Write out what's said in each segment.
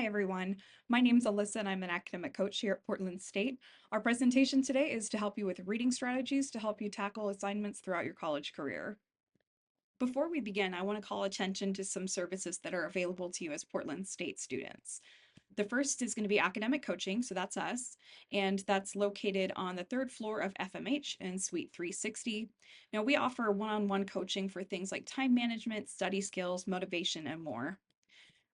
Hi everyone, my name is Alyssa and I'm an academic coach here at Portland State. Our presentation today is to help you with reading strategies to help you tackle assignments throughout your college career. Before we begin, I want to call attention to some services that are available to you as Portland State students. The first is going to be academic coaching, so that's us, and that's located on the third floor of FMH in Suite 360. Now, we offer one-on-one coaching for things like time management, study skills, motivation, and more.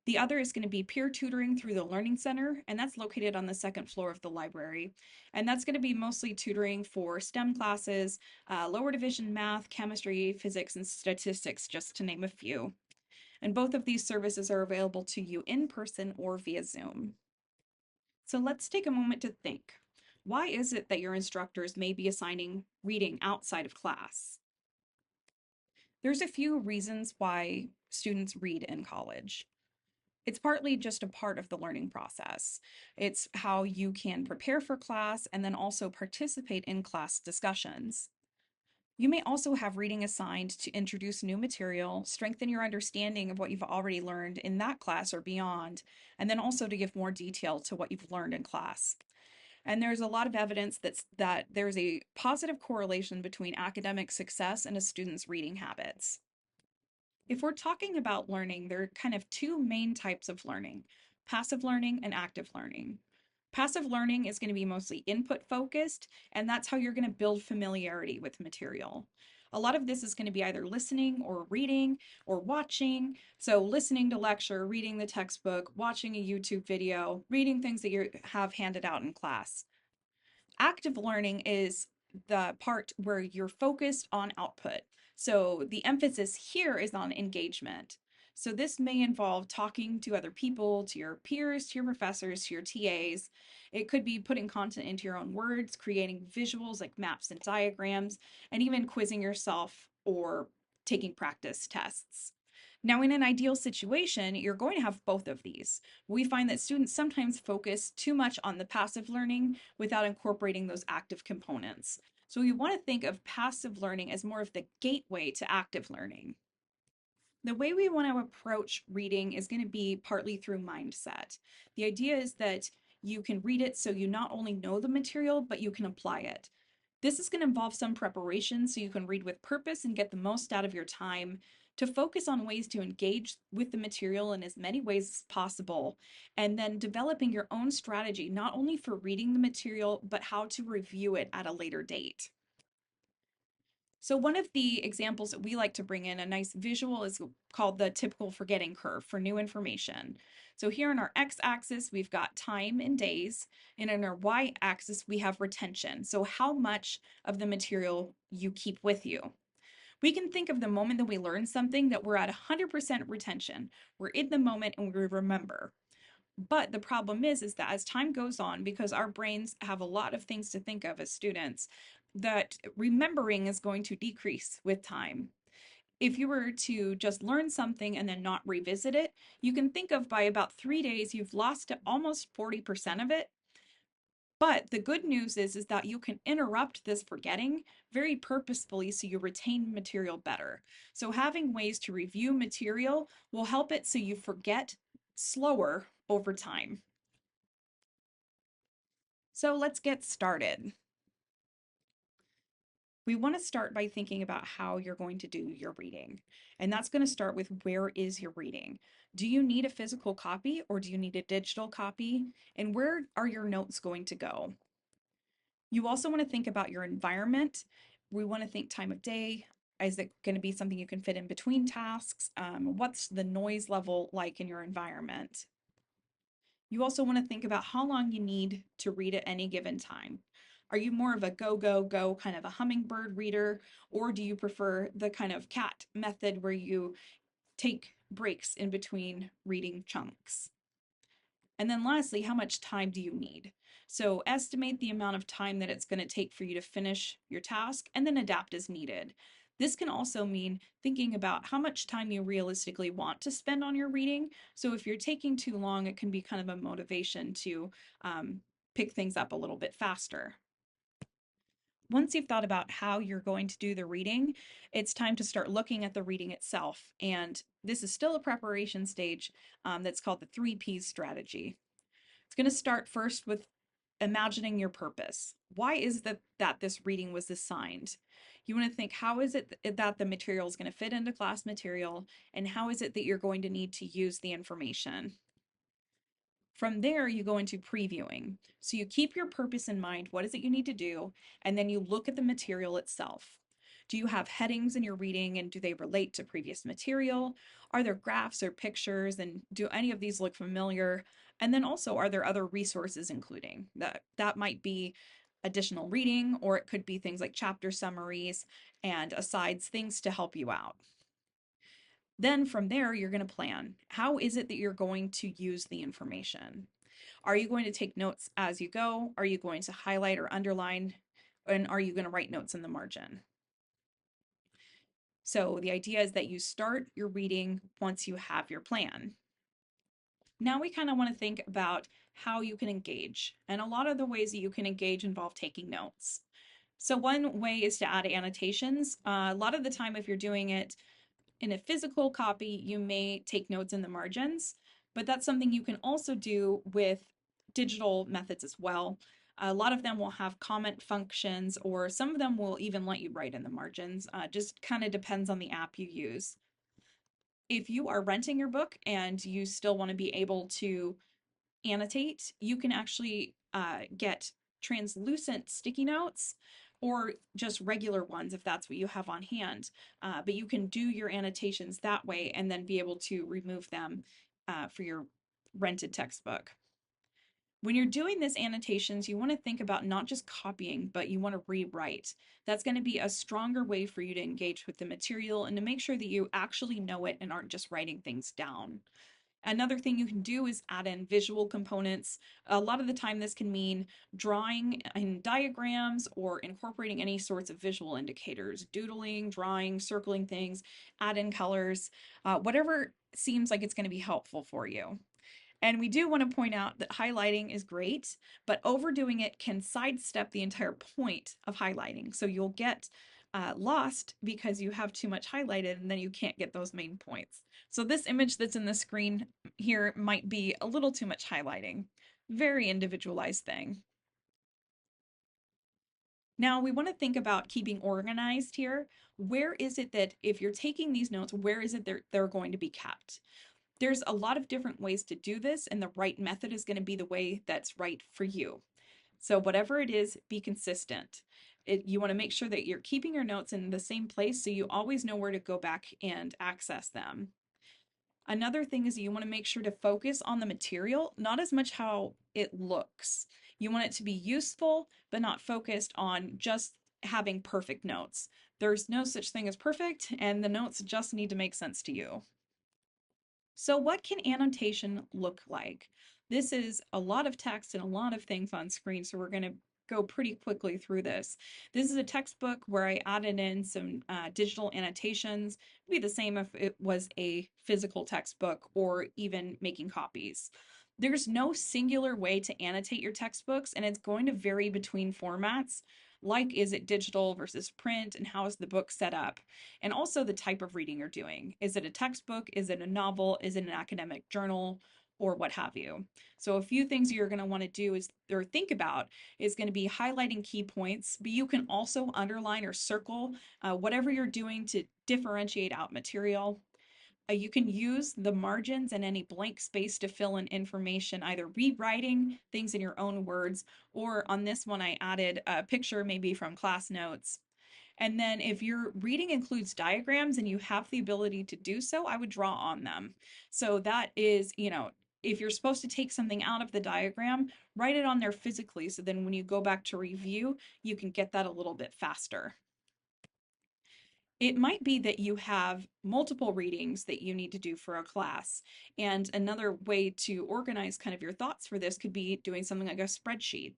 The other is going to be peer tutoring through the Learning Center, and that's located on the second floor of the library. And that's going to be mostly tutoring for STEM classes, lower division math, chemistry, physics, and statistics, just to name a few. And both of these services are available to you in person or via Zoom. So let's take a moment to think. Why is it that your instructors may be assigning reading outside of class? There's a few reasons why students read in college. It's partly just a part of the learning process. It's how you can prepare for class and then also participate in class discussions. You may also have reading assigned to introduce new material, strengthen your understanding of what you've already learned in that class or beyond, and then also to give more detail to what you've learned in class. And there's a lot of evidence that there's a positive correlation between academic success and a student's reading habits. If we're talking about learning, there are kind of two main types of learning, passive learning and active learning. Passive learning is going to be mostly input focused, and that's how you're going to build familiarity with material. A lot of this is going to be either listening or reading or watching. So, listening to lecture, reading the textbook, watching a YouTube video, reading things that you have handed out in class. Active learning is the part where you're focused on output. So the emphasis here is on engagement. So this may involve talking to other people, to your peers, to your professors, to your TAs. It could be putting content into your own words, creating visuals like maps and diagrams, and even quizzing yourself or taking practice tests. Now, in an ideal situation, you're going to have both of these. We find that students sometimes focus too much on the passive learning without incorporating those active components. So we want to think of passive learning as more of the gateway to active learning. The way we want to approach reading is going to be partly through mindset. The idea is that you can read it so you not only know the material, but you can apply it. This is going to involve some preparation so you can read with purpose and get the most out of your time, to focus on ways to engage with the material in as many ways as possible, and then developing your own strategy, not only for reading the material, but how to review it at a later date. So one of the examples that we like to bring in, a nice visual, is called the typical forgetting curve for new information. So here on our x-axis, we've got time in days, and in our y-axis, we have retention. So how much of the material you keep with you. We can think of the moment that we learn something that we're at 100% retention. We're in the moment and we remember. But the problem is that as time goes on, because our brains have a lot of things to think of as students, that remembering is going to decrease with time. If you were to just learn something and then not revisit it, you can think of by about 3 days, you've lost almost 40% of it. But the good news is that you can interrupt this forgetting very purposefully so you retain material better. So having ways to review material will help it so you forget slower over time. So let's get started. We want to start by thinking about how you're going to do your reading. And that's going to start with, where is your reading? Do you need a physical copy or do you need a digital copy? And where are your notes going to go? You also want to think about your environment. We want to think time of day. Is it going to be something you can fit in between tasks? What's the noise level like in your environment? You also want to think about how long you need to read at any given time. Are you more of a go, go, go kind of a hummingbird reader, or do you prefer the kind of cat method where you take breaks in between reading chunks? And then lastly, how much time do you need? So estimate the amount of time that it's going to take for you to finish your task and then adapt as needed. This can also mean thinking about how much time you realistically want to spend on your reading. So if you're taking too long, it can be kind of a motivation to pick things up a little bit faster. once you've thought about how you're going to do the reading, it's time to start looking at the reading itself. And this is still a preparation stage that's called the 3Ps strategy. It's going to start first with imagining your purpose. Why is that this reading was assigned? You want to think, how is it that the material is going to fit into class material, and how is it that you're going to need to use the information? From there, you go into previewing. So you keep your purpose in mind. What is it you need to do? And then you look at the material itself. Do you have headings in your reading, and do they relate to previous material? Are there graphs or pictures, and do any of these look familiar? And then also, are there other resources including that might be additional reading, or it could be things like chapter summaries and asides, things to help you out. Then from there, you're going to plan. How is it that you're going to use the information? Are you going to take notes as you go? Are you going to highlight or underline? And are you going to write notes in the margin? So the idea is that you start your reading once you have your plan. Now we kind of want to think about how you can engage. And a lot of the ways that you can engage involve taking notes. So one way is to add annotations. A lot of the time, if you're doing it in a physical copy, you may take notes in the margins, but that's something you can also do with digital methods as well. A lot of them will have comment functions, or some of them will even let you write in the margins. Just kind of depends on the app you use. If you are renting your book and you still want to be able to annotate, you can actually get translucent sticky notes or just regular ones if that's what you have on hand. But you can do your annotations that way and then be able to remove them for your rented textbook. When you're doing this annotations, you want to think about not just copying, but you want to rewrite. That's going to be a stronger way for you to engage with the material and to make sure that you actually know it and aren't just writing things down. Another thing you can do is add in visual components. A lot of the time, this can mean drawing in diagrams or incorporating any sorts of visual indicators, doodling, drawing, circling things, add in colors, whatever seems like it's going to be helpful for you. And we do want to point out that highlighting is great, but overdoing it can sidestep the entire point of highlighting. So you'll get lost because you have too much highlighted and then you can't get those main points. So this image that's in the screen here might be a little too much highlighting. Very individualized thing. Now we want to think about keeping organized here. Where is it that if you're taking these notes, where is it they're going to be kept? There's a lot of different ways to do this, and the right method is going to be the way that's right for you. So whatever it is, be consistent. You want to make sure that you're keeping your notes in the same place so you always know where to go back and access them. Another thing is you want to make sure to focus on the material, not as much how it looks. You want it to be useful, but not focused on just having perfect notes. There's no such thing as perfect, and the notes just need to make sense to you. So what can annotation look like? This is a lot of text and a lot of things on screen, so we're going to go pretty quickly through this. This is a textbook where I added in some digital annotations. It'd be the same if it was a physical textbook or even making copies. There's no singular way to annotate your textbooks, and it's going to vary between formats. Like, is it digital versus print, and how is the book set up? And also the type of reading you're doing. Is it a textbook? Is it a novel? Is it an academic journal? Or what have you. So a few things you're going to want to do is or think about is going to be highlighting key points, but you can also underline or circle whatever you're doing to differentiate out material. You can use the margins and any blank space to fill in information, either rewriting things in your own words, or on this one, I added a picture maybe from class notes. And then if your reading includes diagrams and you have the ability to do so, I would draw on them. So that is, if you're supposed to take something out of the diagram, write it on there physically. So then when you go back to review, you can get that a little bit faster. It might be that you have multiple readings that you need to do for a class. And another way to organize kind of your thoughts for this could be doing something like a spreadsheet.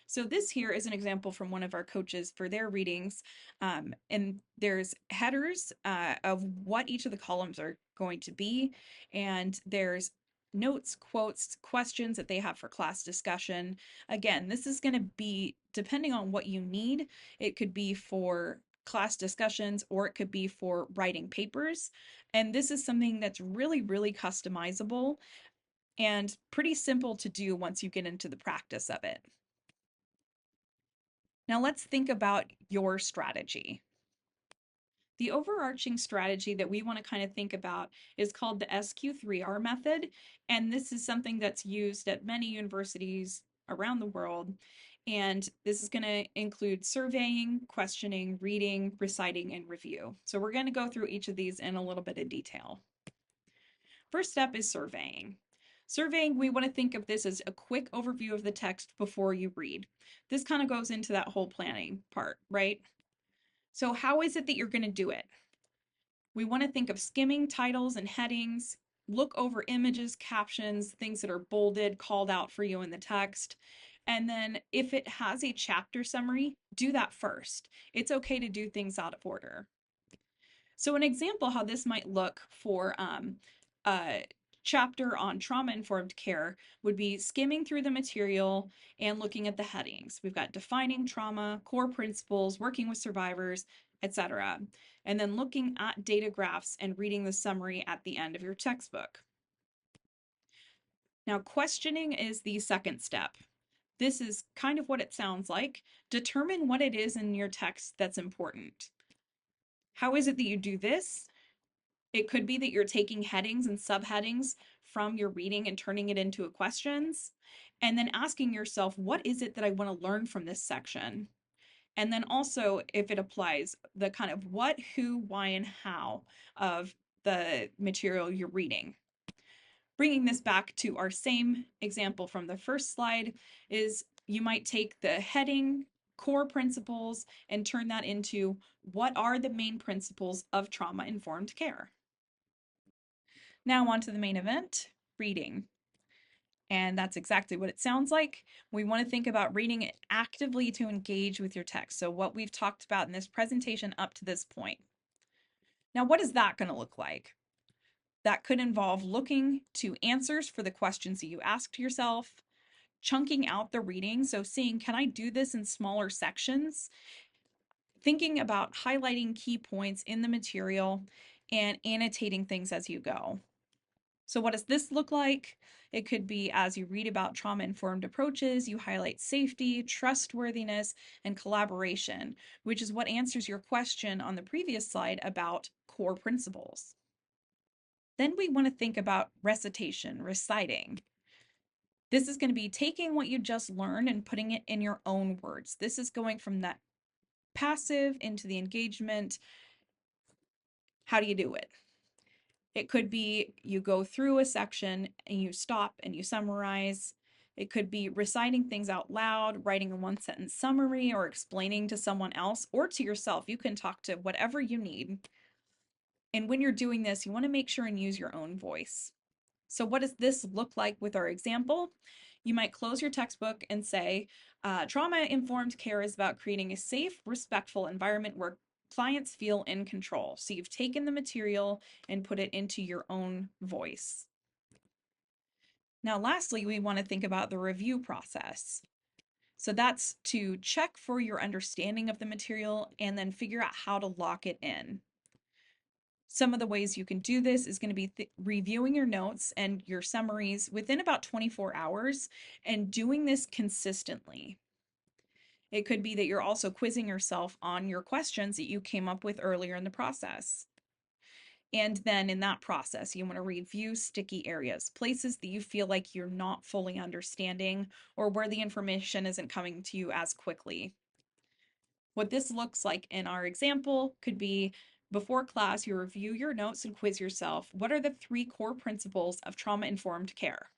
So this here is an example from one of our coaches for their readings. And there's headers of what each of the columns are going to be. And there's notes, quotes, questions that they have for class discussion. Again, this is going to be depending on what you need. It could be for class discussions or it could be for writing papers. And this is something that's really, really customizable and pretty simple to do once you get into the practice of it. Now let's think about your strategy. The overarching strategy that we want to kind of think about is called the SQ3R method. And this is something that's used at many universities around the world. And this is going to include surveying, questioning, reading, reciting, and review. So we're going to go through each of these in a little bit of detail. First step is surveying. Surveying, we want to think of this as a quick overview of the text before you read. This kind of goes into that whole planning part, right? So how is it that you're going to do it? We want to think of skimming titles and headings, look over images, captions, things that are bolded, called out for you in the text. And then if it has a chapter summary, do that first. It's okay to do things out of order. So an example how this might look for a chapter on trauma-informed care would be skimming through the material and looking at the headings. We've got defining trauma, core principles, working with survivors, etc. And then looking at data graphs and reading the summary at the end of your textbook. Now, questioning is the second step. This is kind of what it sounds like. Determine what it is in your text that's important. How is it that you do this? It could be that you're taking headings and subheadings from your reading and turning it into questions, and then asking yourself, what is it that I want to learn from this section? And then also, if it applies, the kind of what, who, why, and how of the material you're reading. Bringing this back to our same example from the first slide is you might take the heading, core principles, and turn that into what are the main principles of trauma-informed care? Now on to the main event, reading. And that's exactly what it sounds like. We want to think about reading it actively to engage with your text. So what we've talked about in this presentation up to this point. Now, what is that going to look like? That could involve looking to answers for the questions that you asked yourself, chunking out the reading. So seeing, can I do this in smaller sections? Thinking about highlighting key points in the material and annotating things as you go. So what does this look like? It could be as you read about trauma-informed approaches, you highlight safety, trustworthiness, and collaboration, which is what answers your question on the previous slide about core principles. Then we want to think about recitation, reciting. This is going to be taking what you just learned and putting it in your own words. This is going from that passive into the engagement. How do you do it? It could be you go through a section and you stop and you summarize. It could be reciting things out loud, writing a one sentence summary, or explaining to someone else or to yourself. You can talk to whatever you need. And when you're doing this, you want to make sure and use your own voice. So what does this look like with our example? You might close your textbook and say, trauma-informed care is about creating a safe, respectful environment where clients feel in control. So you've taken the material and put it into your own voice. Now, lastly, we want to think about the review process. So that's to check for your understanding of the material and then figure out how to lock it in. Some of the ways you can do this is going to be reviewing your notes and your summaries within about 24 hours and doing this consistently. It could be that you're also quizzing yourself on your questions that you came up with earlier in the process. And then in that process, you want to review sticky areas, places that you feel like you're not fully understanding or where the information isn't coming to you as quickly. What this looks like in our example could be before class, you review your notes and quiz yourself. What are the 3 core principles of trauma-informed care?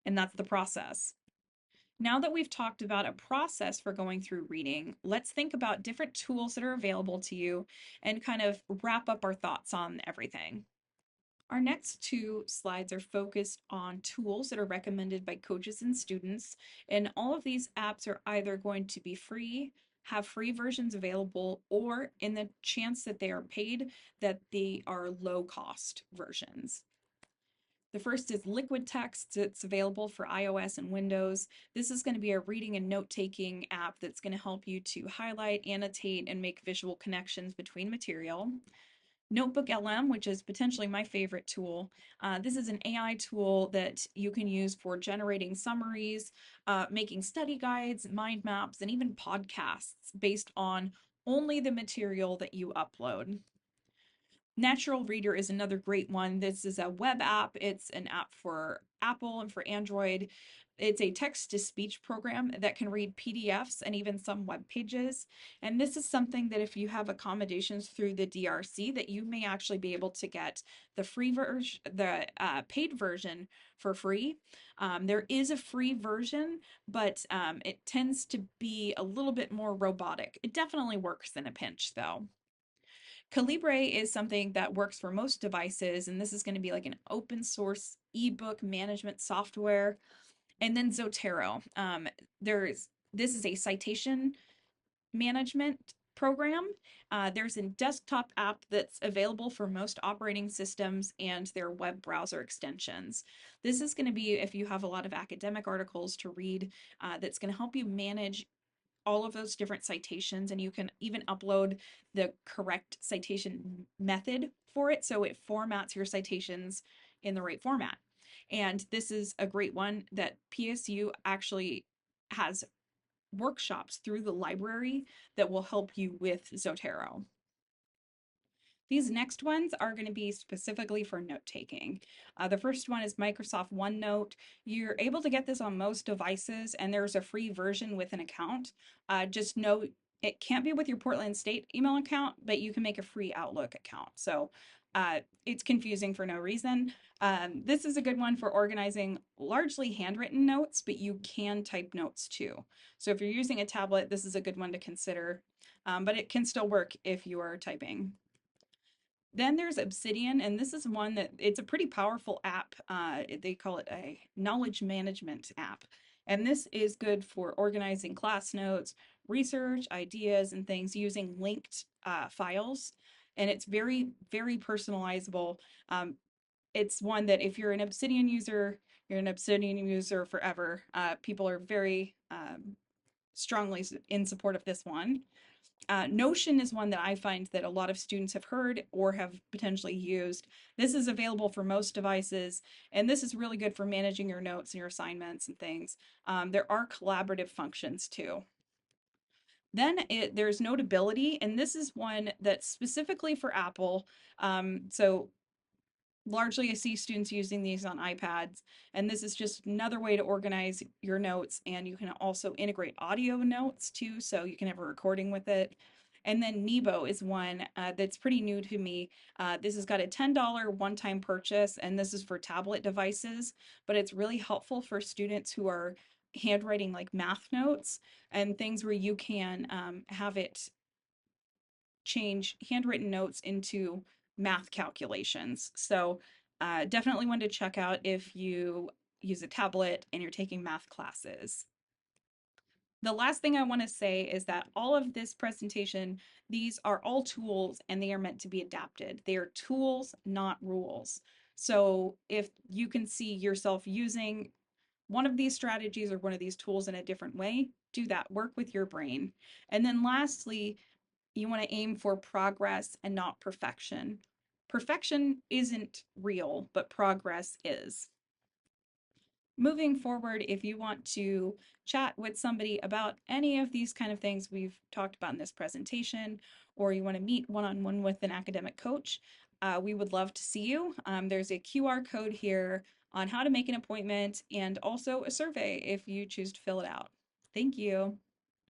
And that's the process. Now that we've talked about a process for going through reading, let's think about different tools that are available to you and kind of wrap up our thoughts on everything. Our next 2 slides are focused on tools that are recommended by coaches and students, and all of these apps are either going to be free, have free versions available, or in the chance that they are paid, that they are low cost versions. The first is Liquid Text. It's available for iOS and Windows. This is going to be a reading and note-taking app that's going to help you to highlight, annotate, and make visual connections between material. Notebook LM, which is potentially my favorite tool. This is an AI tool that you can use for generating summaries, making study guides, mind maps, and even podcasts based on only the material that you upload. Natural Reader is another great one. This is a web app. It's an app for Apple and for Android. It's a text to speech program that can read PDFs and even some web pages. And this is something that if you have accommodations through the DRC, that you may actually be able to get the free version, the paid version for free. There is a free version, but it tends to be a little bit more robotic. It definitely works in a pinch though. Calibre is something that works for most devices, and this is going to be like an open source ebook management software. And then Zotero. This is a citation management program. There's a desktop app that's available for most operating systems and their web browser extensions. This is going to be if you have a lot of academic articles to read, that's going to help you manage all of those different citations, and you can even upload the correct citation method for it so it formats your citations in the right format. And this is a great one that PSU actually has workshops through the library that will help you with Zotero. These next ones are going to be specifically for note taking. The first one is Microsoft OneNote. You're able to get this on most devices, and there's a free version with an account. Just note it can't be with your Portland State email account, but you can make a free Outlook account. So it's confusing for no reason. This is a good one for organizing largely handwritten notes, but you can type notes too. So if you're using a tablet, this is a good one to consider, but it can still work if you are typing. Then there's Obsidian, and this is one that it's a pretty powerful app. They call it a knowledge management app. And this is good for organizing class notes, research, ideas, and things using linked files. And it's very, very personalizable. It's one that if you're an Obsidian user, you're an Obsidian user forever. People are very strongly in support of this one. Notion is one that I find that a lot of students have heard or have potentially used. This is available for most devices, and this is really good for managing your notes and your assignments and things. There are collaborative functions too. Then there's Notability, and this is one that's specifically for Apple. So largely I see students using these on iPads, and this is just another way to organize your notes, and you can also integrate audio notes too, so you can have a recording with it. And then Nebo is one that's pretty new to me. This has got a $10 one-time purchase, and this is for tablet devices, but it's really helpful for students who are handwriting like math notes and things where you can have it change handwritten notes into math calculations. So definitely one to check out if you use a tablet and you're taking math classes. The last thing I want to say is that all of this presentation, these are all tools and they are meant to be adapted. They are tools, not rules. So if you can see yourself using one of these strategies or one of these tools in a different way, do that. Work with your brain. And then lastly, you want to aim for progress and not perfection. Perfection isn't real, but progress is. Moving forward, if you want to chat with somebody about any of these kind of things we've talked about in this presentation, or you want to meet one-on-one with an academic coach, we would love to see you. There's a QR code here on how to make an appointment and also a survey if you choose to fill it out. Thank you.